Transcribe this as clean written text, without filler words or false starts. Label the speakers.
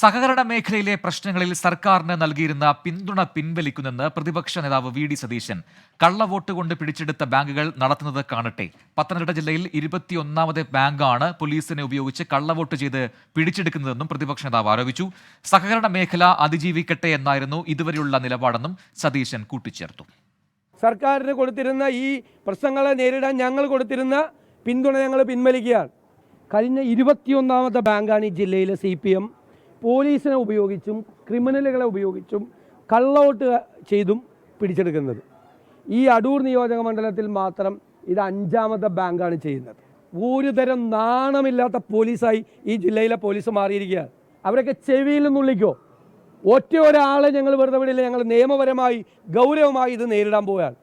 Speaker 1: സഹകരണ മേഖലയിലെ പ്രശ്നങ്ങളിൽ സർക്കാരിന് നൽകിയിരുന്ന പിന്തുണ പിൻവലിക്കുന്നെന്ന് പ്രതിപക്ഷ നേതാവ് വി ഡി സതീശൻ. കള്ളവോട്ട് കൊണ്ട് പിടിച്ചെടുത്ത ബാങ്കുകൾ നടത്തുന്നത് കാണട്ടെ. പത്തനംതിട്ട ജില്ലയിൽ 21ാമത് ബാങ്കാണ് പോലീസിനെ ഉപയോഗിച്ച് കള്ളവോട്ട് ചെയ്ത് പിടിച്ചെടുക്കുന്നതെന്നും പ്രതിപക്ഷ നേതാവ് ആരോപിച്ചു. സഹകരണ മേഖല അതിജീവിക്കട്ടെ എന്നായിരുന്നു ഇതുവരെയുള്ള നിലപാടെന്നും സതീശൻ കൂട്ടിച്ചേർത്തു.
Speaker 2: സർക്കാരിന് കൊടുത്തിരുന്ന ഈ പ്രശ്നങ്ങളെ നേരിടാൻ ഞങ്ങൾ കൊടുത്തിരുന്ന പിന്തുണ ഞങ്ങൾ പിൻവലിക്കുകയാണ്. കഴിഞ്ഞ 21ാമത്തെ ബാങ്കാണ് ഈ ജില്ലയിലെ CPM പോലീസിനെ ഉപയോഗിച്ചും ക്രിമിനലുകളെ ഉപയോഗിച്ചും കള്ളവോട്ട് ചെയ്തും പിടിച്ചെടുക്കുന്നത്. ഈ അടൂർ നിയോജക മണ്ഡലത്തിൽ മാത്രം ഇത് 5ാമത്തെ ബാങ്കാണ് ചെയ്യുന്നത്. ഒരു തരം നാണമില്ലാത്ത പോലീസായി ഈ ജില്ലയിലെ പോലീസ് മാറിയിരിക്കുകയാണ്. അവരൊക്കെ ചെവിയിൽ നിന്നുള്ളിക്കോ. ഒറ്റ ഒരാളെ ഞങ്ങൾ വെറുതെ വിടില്ല. ഞങ്ങൾ നിയമപരമായി ഗൗരവമായി ഇത് നേരിടാൻ പോവുകയാണ്.